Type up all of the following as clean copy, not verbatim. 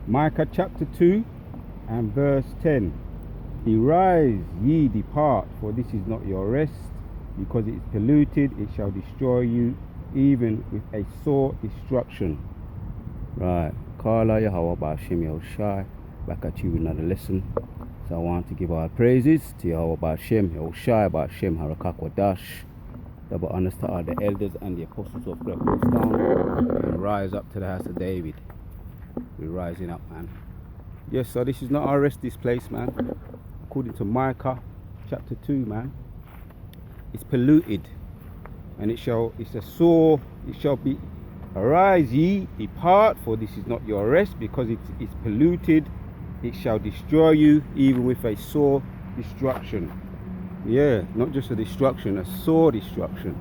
Micah chapter 2 and verse 10. Arise, ye depart, for this is not your rest, because it is polluted, it shall destroy you, even with a sore destruction. Right, Kala Yahweh Ba'Shem Yahushai, back at you with another lesson. So I want to give our praises to Yahweh Ba'Shem Yahushai Ba'Shem Harakakwadash. Double honors to all the elders and the apostles of Great Millstone, and rise up to the house of David. We're rising up, man. Yes, so this is not our rest, this place, man. According to Micah chapter 2, man, it's polluted, and it's a sore, it shall be, arise ye, depart, for this is not your rest, because it's polluted, it shall destroy you, even with a sore destruction. Yeah, not just a destruction, a sore destruction.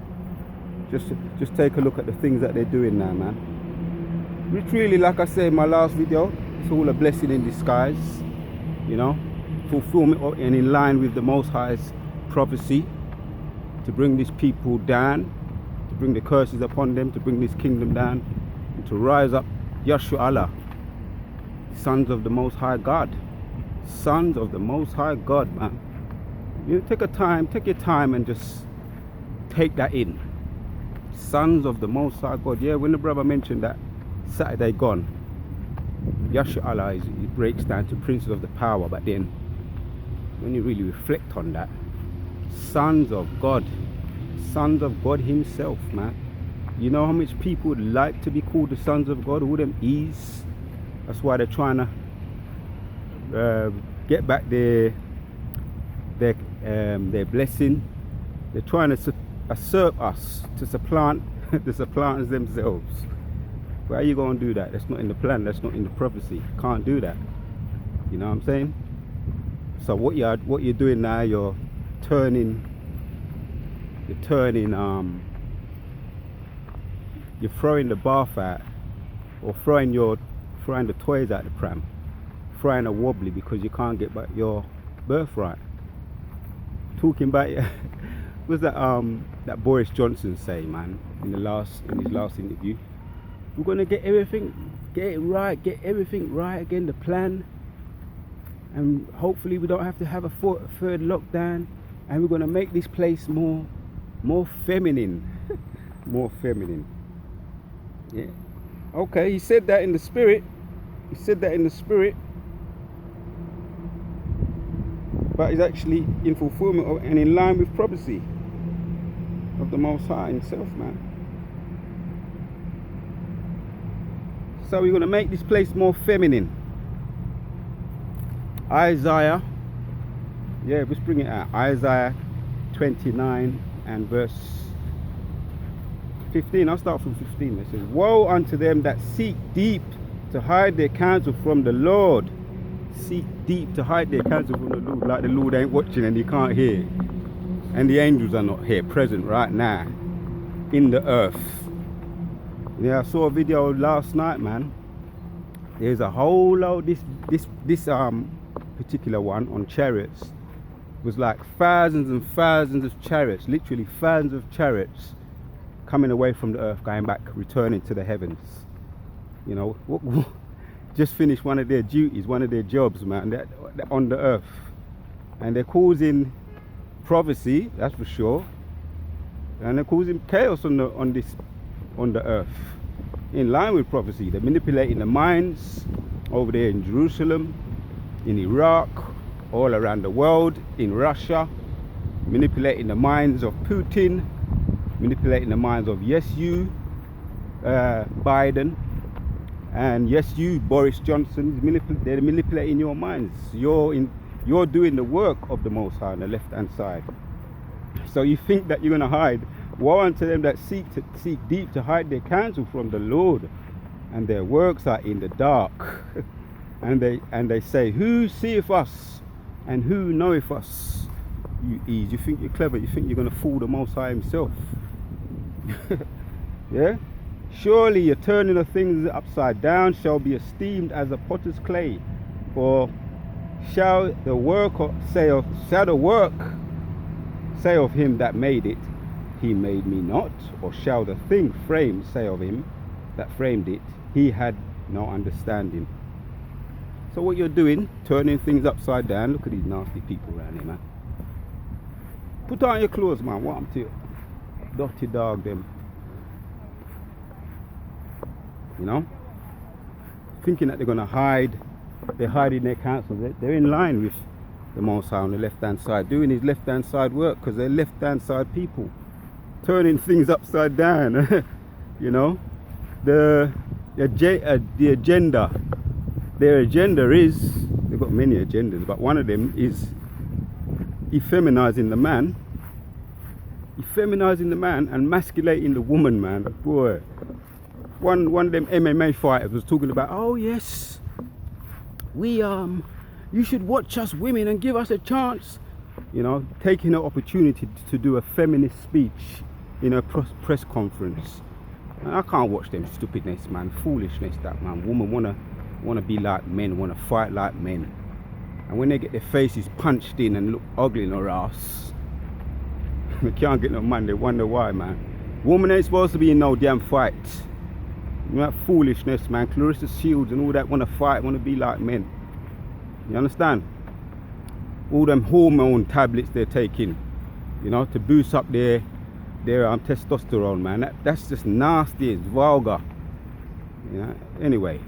Just take a look at the things that they're doing now, man. Which really, like I said in my last video, it's all a blessing in disguise, you know, fulfillment and in line with the Most High's prophecy to bring these people down, to bring the curses upon them, to bring this kingdom down, and to rise up Yeshua Allah, sons of the Most High God, sons of the Most High God, man. You take your time and just take that in. Sons of the Most High God. Yeah, when the brother mentioned that Saturday gone, Yeshua Allah it breaks down to princes of the power, but then when you really reflect on that, sons of God himself, man. You know how much people would like to be called the sons of God, all them ease. That's why they're trying to get back their blessing. They're trying to usurp us, to supplant the supplanters themselves. Why are you going to do that? That's not in the plan, that's not in the prophecy. Can't do that. You know what I'm saying? So what you're doing now, you're throwing the bath out, or throwing the toys out the pram, throwing a wobbly because you can't get back your birthright. Talking about was that Boris Johnson say, man, in his last interview, we're gonna get everything right again, the plan, and hopefully we don't have to have a third lockdown, and we're gonna make this place more feminine. More feminine. Yeah. Okay, he said that in the spirit. But it's actually in fulfillment of, and in line with prophecy of the Most High himself, man. So we're going to make this place more feminine. Isaiah, yeah, let's bring it out. Isaiah 29 and verse 15. I'll start from 15. It says, woe unto them that seek deep to hide their counsel from the Lord. Seek deep to hide their counsel from the Lord, like the Lord ain't watching and he can't hear, and the angels are not here present right now in the earth. Yeah, I saw a video last night, man. There's a whole load. This particular one on chariots was like thousands and thousands of chariots, literally thousands of chariots coming away from the earth, going back, returning to the heavens. You know, just finished one of their duties, one of their jobs, man, they're on the earth, and they're causing prophecy, that's for sure, and they're causing chaos on the earth, in line with prophecy. They're manipulating the minds over there in Jerusalem, in Iraq, all around the world, in Russia, manipulating the minds of Putin, manipulating the minds of Biden, and yes, you, Boris Johnson, they're manipulating your minds. You're doing the work of the Most High on the left-hand side. So you think that you're going to hide? Woe unto them that seek deep to hide their counsel from the Lord, and their works are in the dark. and they say, who seeth us, and who knoweth us? You ease. You think you're clever. You think you're going to fool the Most High himself. Yeah. Surely your turning of things upside down shall be esteemed as a potter's clay. For shall the work say of him that made it, he made me not? Or shall the thing framed say of him that framed it, he had no understanding? So what you're doing, turning things upside down. Look at these nasty people around here, man. Put on your clothes, man. What I'm to you? Dirty dog, them. You know? Thinking that they're going to hide. They're hiding their counsel. They're in line with the Most High on the left-hand side, doing his left-hand side work, because they're left-hand side people. Turning things upside down. You know? The agenda. Their agenda is, they've got many agendas, but one of them is effeminizing the man. Effeminizing the man and masculating the woman, man. Boy. One of them MMA fighters was talking about, oh yes, you should watch us women and give us a chance. You know, taking an opportunity to do a feminist speech in a press conference. And I can't watch them stupidness, man, foolishness that, man. Women wanna be like men, wanna fight like men. And when they get their faces punched in and look ugly in their ass, they can't get no man, they wonder why, man. Women ain't supposed to be in no damn fight. You know, that foolishness, man. Clarissa Shields and all that wanna fight, wanna be like men. You understand? All them hormone tablets they're taking, you know, to boost up their testosterone, man. That's just nasty, it's vulgar. You know? Anyway,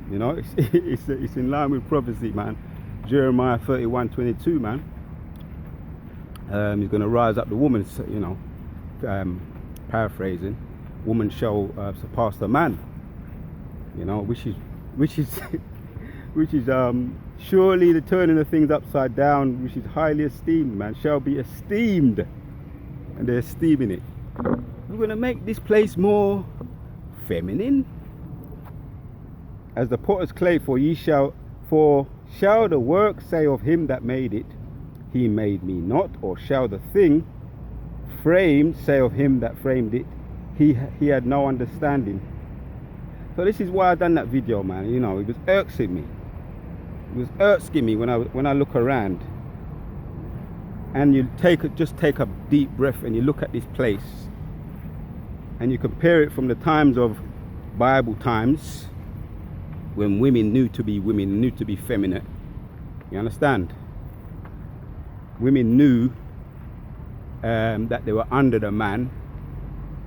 you know, it's in line with prophecy, man. Jeremiah 31:22, man. He's going to rise up the woman, you know, paraphrasing, woman shall surpass the man. You know, which is surely the turning of things upside down, which is highly esteemed, man, shall be esteemed, and they're esteeming it. We're going to make this place more feminine. As the potter's clay, shall the work say of him that made it, he made me not, or shall the thing framed say of him that framed it, he had no understanding. So this is why I done that video, man. You know, it was irksing me. It was irksing me when I look around, and you just take a deep breath and you look at this place, and you compare it from the times of Bible times, when women knew to be women, knew to be feminine. You understand? Women knew that they were under the man.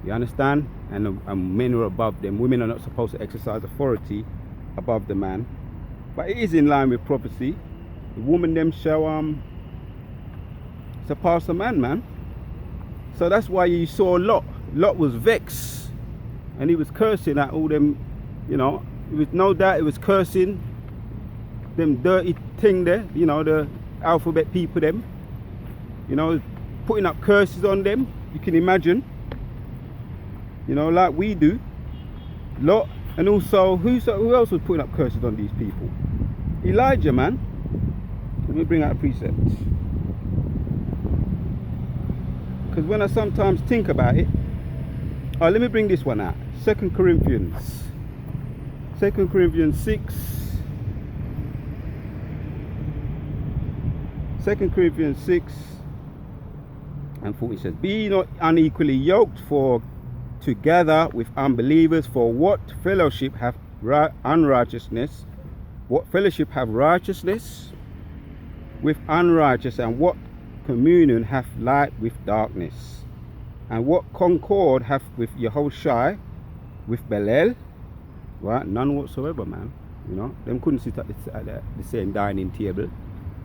You understand? And men were above them. Women are not supposed to exercise authority above the man. But it is in line with prophecy. The woman them shall surpass the man, man. So that's why you saw Lot. Lot was vexed, and he was cursing at all them, you know. It was no doubt, it was cursing them dirty thing there, you know, the alphabet people them, you know, putting up curses on them. You can imagine, you know, like we do. Lot, and also who else was putting up curses on these people? Elijah, man. Let me bring out a precept, because when I sometimes think about it, let me bring this one out. 2 Corinthians 6. 2 Corinthians 6 and 14 says, be not unequally yoked together with unbelievers, for what fellowship hath unrighteousness? What fellowship have righteousness with unrighteous, and what communion hath light with darkness? And what concord hath with Yehoshai, with Belial? Right, none whatsoever, man. You know, them couldn't sit at the same dining table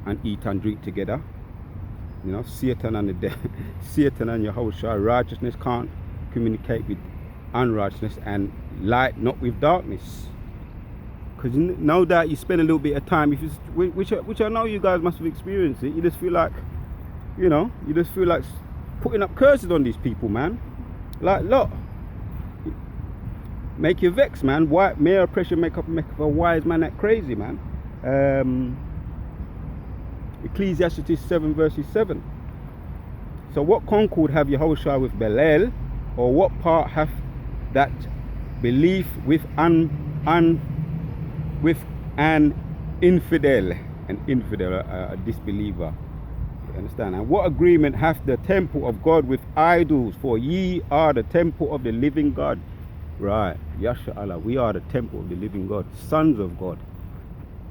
and eat and drink together. You know, Satan and Yehoshua, righteousness can't communicate with unrighteousness, and light not with darkness. Because no doubt you spend a little bit of time, which I know you guys must have experienced it. You just feel like, you know, putting up curses on these people, man. Like Lot. Make you vex, man. Why mere pressure make a wise man that crazy, man. Ecclesiastes 7 verses 7. So what concord have Yehoshua with Belial, or what part hath that belief with an infidel, a disbeliever? You understand? And what agreement hath the temple of God with idols? For ye are the temple of the living God. Right, Yasha Allah, we are the temple of the living God, sons of God.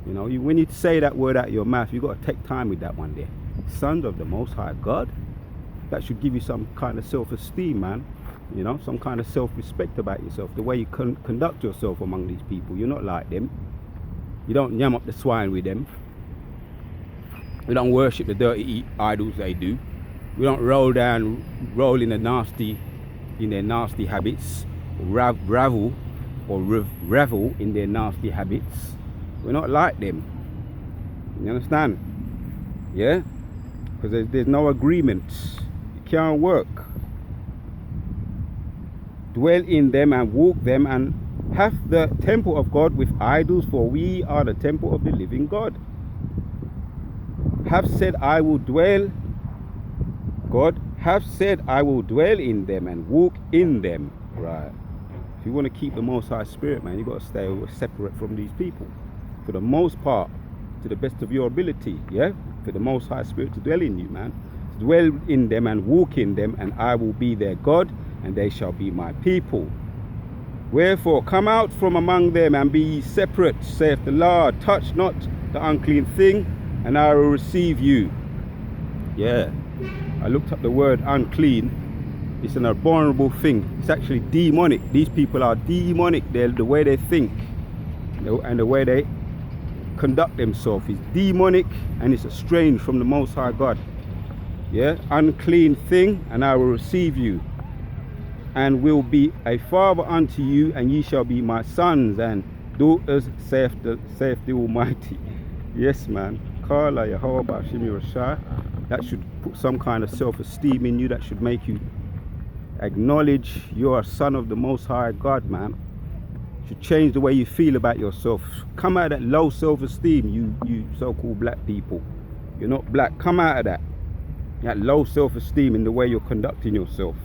You know, when you say that word out of your mouth, you've got to take time with that one there. Sons of the Most High God. That should give you some kind of self-esteem, man. You know, some kind of self-respect about yourself. The way you conduct yourself among these people. You're not like them. You don't yam up the swine with them. We don't worship the dirty idols they do. We don't roll in their nasty habits, revel in their nasty habits. We're not like them. You understand? Yeah? Because there's no agreement. It can't work. Dwell in them and walk them, and have the temple of God with idols, for we are the temple of the living God. Have said, I will dwell. God have said, I will dwell in them and walk in them. Right. If you want to keep the Most High Spirit, man, you got to stay separate from these people. For the most part, to the best of your ability, yeah? For the Most High Spirit to dwell in you, man. To dwell in them and walk in them, and I will be their God, and they shall be my people. Wherefore, come out from among them and be ye separate, saith the Lord. Touch not the unclean thing, and I will receive you. Yeah. I looked up the word unclean. It's an abominable thing. It's actually demonic. These people are demonic. The way they think and the way they conduct themselves is demonic, and it's estranged from the Most High God. Yeah, unclean thing, and I will receive you, and will be a father unto you, and ye shall be my sons and daughters, saith the Almighty. Yes, man. Kala Yehovah Shimi Rashai. That should put some kind of self-esteem in you. That should make you acknowledge you're a son of the Most High God, man. Should change the way you feel about yourself. Come out of that low self-esteem, you so-called black people. You're not black. Come out of that low self-esteem in the way you're conducting yourself.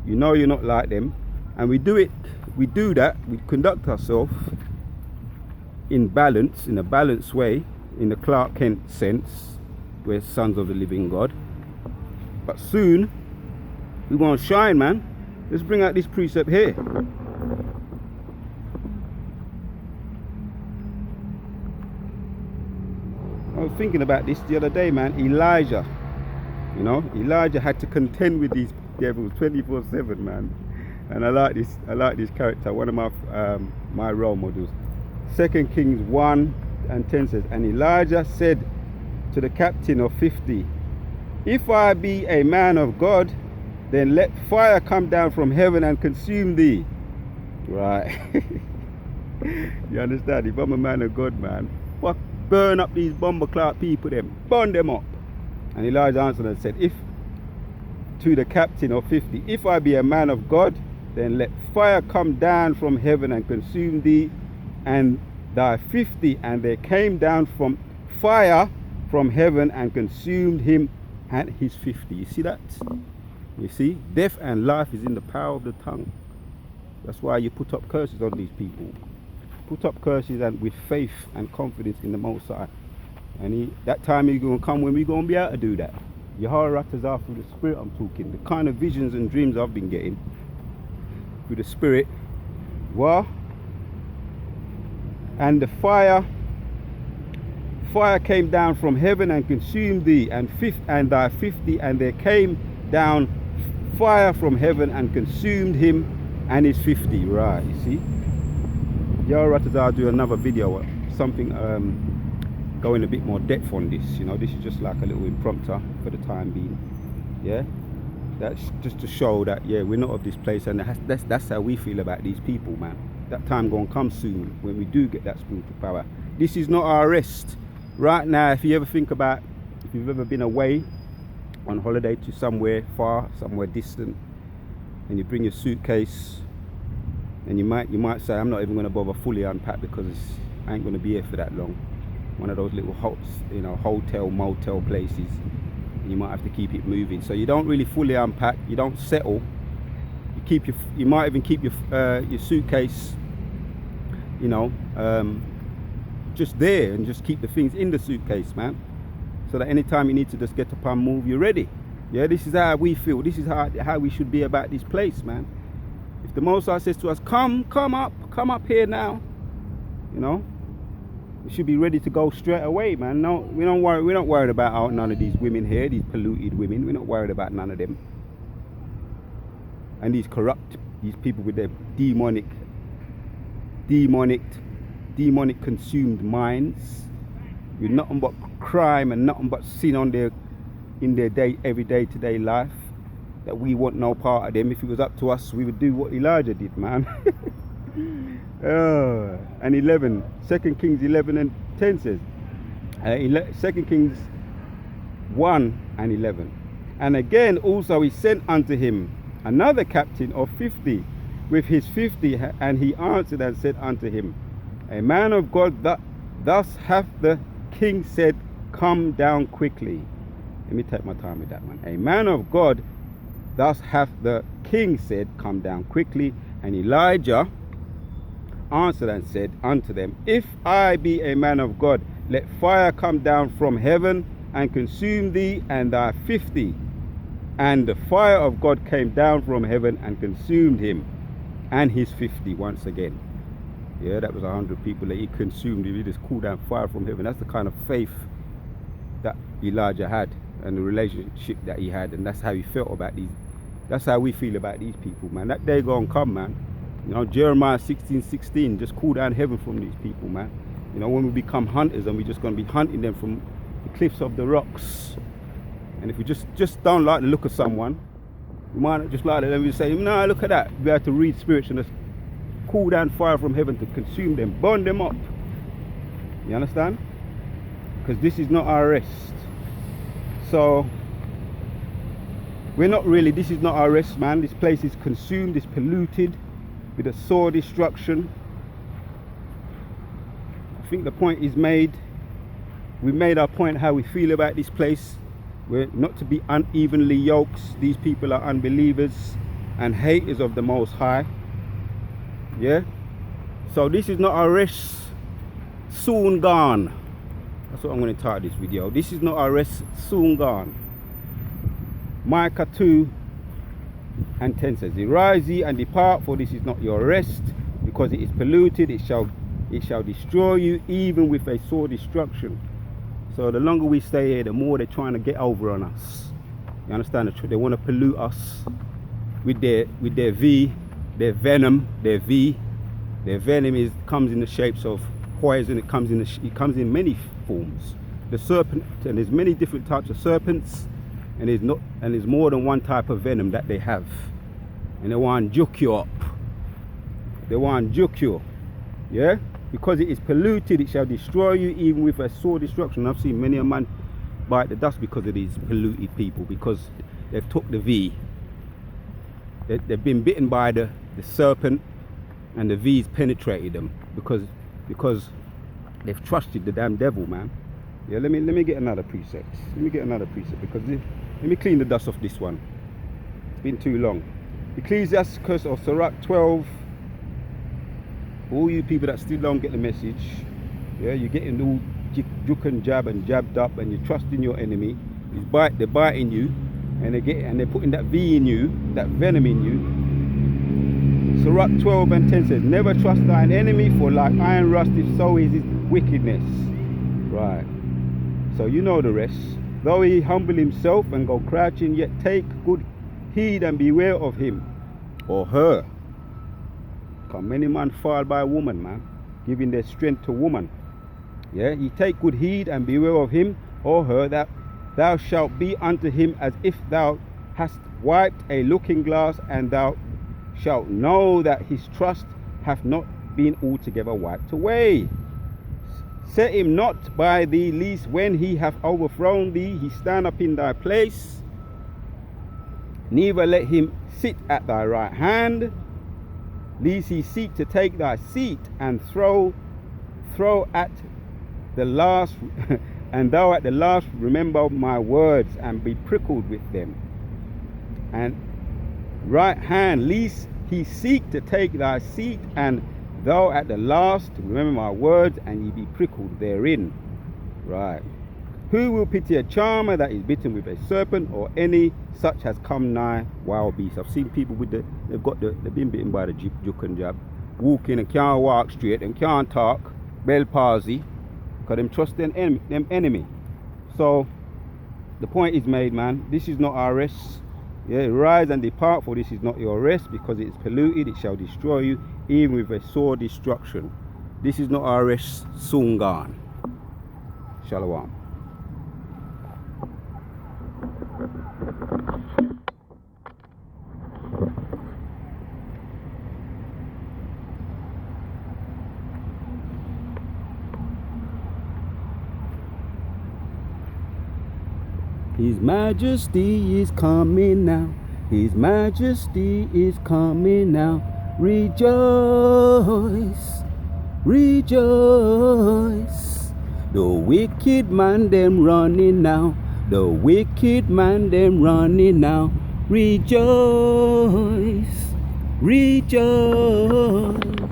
You know you're not like them, and we do that. We conduct ourselves in a balanced way, in the Clark Kent sense. We're sons of the living God. But soon we're gonna shine, man. Let's bring out this precept here. I was thinking about this the other day, man. Elijah, you know, Elijah had to contend with these devils 24/7, man. And I like this character, one of my role models. 2 Kings 1:10 says, and Elijah said to the captain of 50, if I be a man of God, then let fire come down from heaven and consume thee. Right. You understand? If I'm a man of God, man, fuck, burn up these bomber-clout people, them, burn them up. And Elijah answered and said, if to the captain of 50, if I be a man of God, then let fire come down from heaven and consume thee and thy 50. And there came down from fire from heaven and consumed him and his 50. You see that? You see, death and life is in the power of the tongue. That's why you put up curses on these people. Put up curses and with faith and confidence in the Most High. And that time is going to come when we're going to be able to do that. Yehoratazah through the Spirit I'm talking. The kind of visions and dreams I've been getting through the Spirit. Well, and the fire came down from heaven and consumed thee and thy 50, and there came down fire from heaven and consumed him and his 50. Right, you see, Yehoratazah do another video, something going a bit more depth on this. You know, this is just like a little impromptu for the time being. Yeah, that's just to show that, yeah, we're not of this place, and that's how we feel about these people, man. That time gonna come soon when we do get that spiritual power. This is not our rest. Right now, if you ever think about, if you've ever been away on holiday to somewhere far, somewhere distant, and you bring your suitcase, and you might say, I'm not even going to bother fully unpack because I ain't going to be here for that long. One of those little hotel, motel places, and you might have to keep it moving. So you don't really fully unpack. You don't settle. You might even keep your suitcase, you know, just there, and just keep the things in the suitcase, man, so that anytime you need to just get up and move, you're ready. Yeah, this is how we feel. This is how we should be about this place, man. If the Most High says to us, come up here now, you know, We should be ready to go straight away, man. No, we don't worry. We're not worried about none of these women here, these polluted women. We're not worried about none of them. And these people with their demonic consumed minds, with nothing but crime and nothing but sin in their everyday to day life. That we want no part of them. If it was up to us, we would do what Elijah did, man. And 11, 2 Kings 11 and 10 says, 2 Kings 1 and 11. And again also he sent unto him another captain of 50 with his 50, and he answered and said unto him, a man of God, thus hath the king said, come down quickly. Let me take my time with that one. A man of God, thus hath the king said, come down quickly. And Elijah answered and said unto them, if I be a man of God, let fire come down from heaven and consume thee and thy 50. And the fire of God came down from heaven and consumed him and his 50 once again. Yeah, that was 100 people that he consumed. He just called down fire from heaven. That's the kind of faith that Elijah had and the relationship that he had, and that's how he felt about these. That's how we feel about these people, man. That day gonna come, man. You know, Jeremiah 16:16, just call down heaven from these people, man. You know, when we become hunters and we're just gonna be hunting them from the cliffs of the rocks. And if we just don't like the look of someone, we might not just like them. We say, no, look at that. We have to read spirits and just call down fire from heaven to consume them, burn them up. You understand? Because this is not our rest. So this is not our rest, man. This place is consumed, it's polluted with a sore destruction. I think the point is made. We made our point how we feel about this place. We're not to be unevenly yoked. These people are unbelievers and haters of the Most High. Yeah? So this is not our rest, soon gone. That's what I'm going to title this video. This is not our rest, soon gone. Micah 2 and 10 says, arise ye and depart, for this is not your rest, because it is polluted, it shall destroy you, even with a sore destruction. So the longer we stay here, the more they're trying to get over on us. You understand? They want to pollute us with their venom. Their venom comes in the shapes of poison. It comes in many forms. The serpent, and there's many different types of serpents, and there's more than one type of venom that they have. And they want to juke you up. They want to juke you. Yeah? Because it is polluted, it shall destroy you, even with a sore destruction. I've seen many a man bite the dust because of these polluted people, because they've took the V. They've been bitten by the serpent, and the V's penetrated them because they've trusted the damn devil, man. Yeah, let me get another preset. Because let me clean the dust off this one. It's been too long. Ecclesiasticus or Sirach 12. All you people that still don't get the message, yeah, you're getting all juke and jabbed up, and you're trusting your enemy. They're biting you, and they're putting that V in you, that venom in you. Sirach 12 and 10 says, never trust thine enemy, for like iron rust, if so is his wickedness. Right. So you know the rest. Though he humble himself and go crouching, yet take good heed and beware of him or her. Because many men fall by woman, man, giving their strength to woman. Yeah, ye take good heed and beware of him or her, that thou shalt be unto him as if thou hast wiped a looking glass, and thou shalt know that his trust hath not been altogether wiped away. Set him not by thee, lest when he hath overthrown thee, he stand up in thy place. Neither let him sit at thy right hand, lest he seek to take thy seat, and throw at the last, and thou at the last remember my words, and be prickled with them. And right hand, lest he seek to take thy seat, and thou at the last remember my words, and ye be prickled therein. Right. Who will pity a charmer that is bitten with a serpent, or any such has come nigh wild beasts? I've seen people with they've been bitten by the juke and jab, walking and can't walk straight and can't talk, bell palsy, because them trust them enemy. So the point is made, man. This is not our rest. Yeah, rise and depart, for this is not your rest, because it is polluted, it shall destroy you, even with a sore destruction. This is not our rest, soon gone. Shalom. His Majesty is coming now. His Majesty is coming now. Rejoice, rejoice. The wicked man them running now. The wicked man them running now. Rejoice, rejoice.